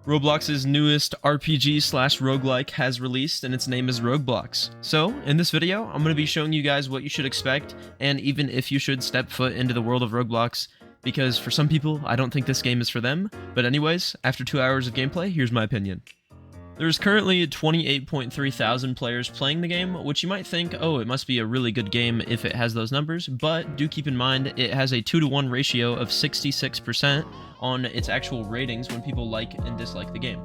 Roblox's newest RPG slash roguelike has released, and its name is Rogueblox. So, in this video, I'm going to be showing you guys what you should expect, and even if you should step foot into the world of Roblox, because for some people, I don't think this game is for them. But anyways, after 2 hours of gameplay, here's my opinion. There's currently 28.3 thousand players playing the game, which you might think, oh, it must be a really good game if it has those numbers, but do keep in mind it has a 2-to-1 ratio of 66% on its actual ratings when people like and dislike the game.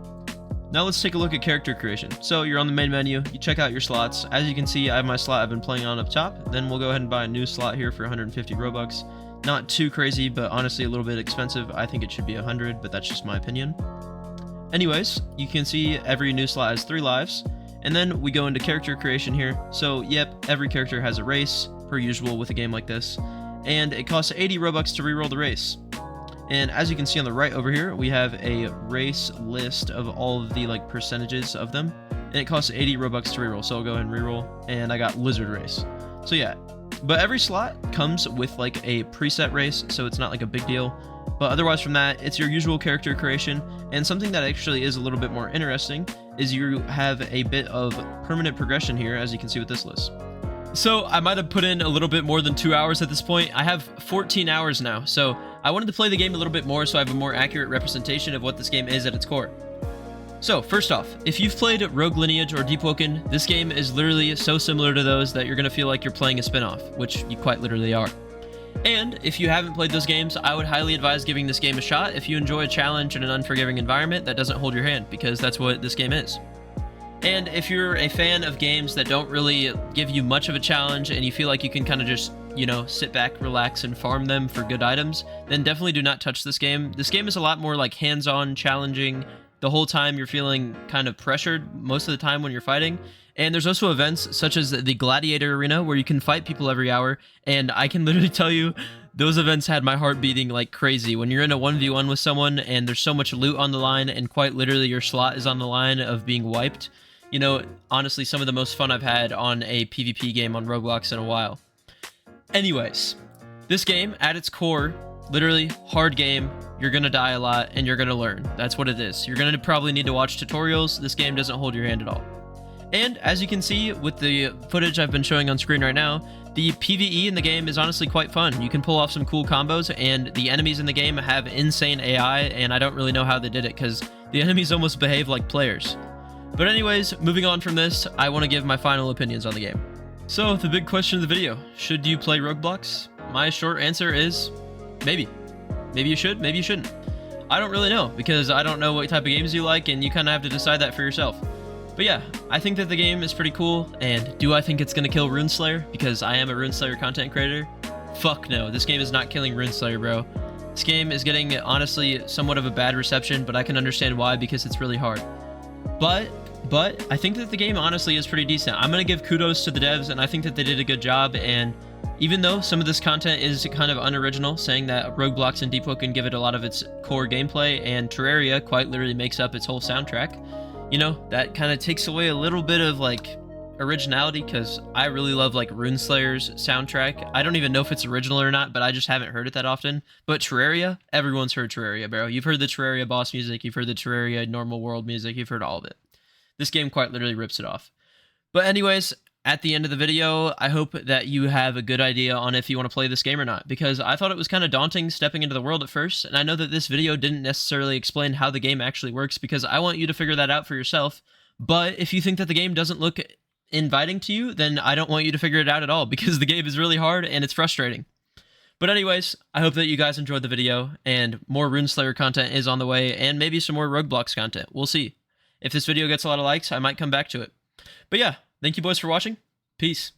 Now let's take a look at character creation. So you're on the main menu, you check out your slots. As you can see, I have my slot I've been playing on up top. Then we'll go ahead and buy a new slot here for 150 Robux. Not too crazy, but honestly a little bit expensive. I think it should be 100, but that's just my opinion. Anyways, you can see every new slot has 3 lives, and then we go into character creation here. So yep, every character has a race, per usual with a game like this, and it costs 80 Robux to reroll the race. And as you can see on the right over here, we have a race list of all of the percentages of them, and it costs 80 Robux to reroll. So I'll go ahead and reroll, and I got lizard race. So yeah, but every slot comes with a preset race, so it's not a big deal. But otherwise from that, it's your usual character creation, and something that actually is a little bit more interesting is you have a bit of permanent progression here, as you can see with this list. So I might have put in a little bit more than 2 hours at this point. I have 14 hours now, so I wanted to play the game a little bit more so I have a more accurate representation of what this game is at its core. So first off, if you've played Rogue Lineage or Deep Woken, this game is literally so similar to those that you're going to feel like you're playing a spin-off, which you quite literally are. And if you haven't played those games, I would highly advise giving this game a shot if you enjoy a challenge in an unforgiving environment that doesn't hold your hand, because that's what this game is. And if you're a fan of games that don't really give you much of a challenge and you feel like you can kind of just, sit back, relax, and farm them for good items, then definitely do not touch this game. This game is a lot more hands-on, challenging. The whole time you're feeling kind of pressured most of the time when you're fighting. And there's also events such as the Gladiator Arena where you can fight people every hour, and I can literally tell you those events had my heart beating like crazy. When you're in a 1v1 with someone and there's so much loot on the line and quite literally your slot is on the line of being wiped, honestly some of the most fun I've had on a PvP game on Roblox in a while. Anyways, this game at its core, literally hard game. You're gonna die a lot and you're gonna learn. That's what it is. You're gonna probably need to watch tutorials. This game doesn't hold your hand at all. And as you can see with the footage I've been showing on screen right now, the PvE in the game is honestly quite fun. You can pull off some cool combos, and the enemies in the game have insane AI, and I don't really know how they did it because the enemies almost behave like players. But anyways, moving on from this, I want to give my final opinions on the game. So the big question of the video, should you play Rogueblox? My short answer is maybe. Maybe you should, maybe you shouldn't. I don't really know, because I don't know what type of games you like, and you kind of have to decide that for yourself. But yeah, I think that the game is pretty cool, and do I think it's going to kill RuneSlayer? Because I am a RuneSlayer content creator? Fuck no, this game is not killing RuneSlayer, bro. This game is getting, honestly, somewhat of a bad reception, but I can understand why, because it's really hard. But I think that the game, honestly, is pretty decent. I'm going to give kudos to the devs, and I think that they did a good job, and even though some of this content is kind of unoriginal, saying that Rogueblox and Deep Woken give it a lot of its core gameplay, and Terraria quite literally makes up its whole soundtrack, that kind of takes away a little bit of originality, because I really love RuneSlayer's soundtrack. I don't even know if it's original or not, but I just haven't heard it that often. But Terraria, everyone's heard Terraria, bro. You've heard the Terraria boss music, you've heard the Terraria normal world music, you've heard all of it. This game quite literally rips it off. But anyways, at the end of the video, I hope that you have a good idea on if you want to play this game or not, because I thought it was kind of daunting stepping into the world at first, and I know that this video didn't necessarily explain how the game actually works, because I want you to figure that out for yourself. But if you think that the game doesn't look inviting to you, then I don't want you to figure it out at all, because the game is really hard and it's frustrating. But anyways, I hope that you guys enjoyed the video, and more RuneSlayer content is on the way, and maybe some more Rogueblox content. We'll see. If this video gets a lot of likes, I might come back to it. But yeah, thank you boys for watching. Peace.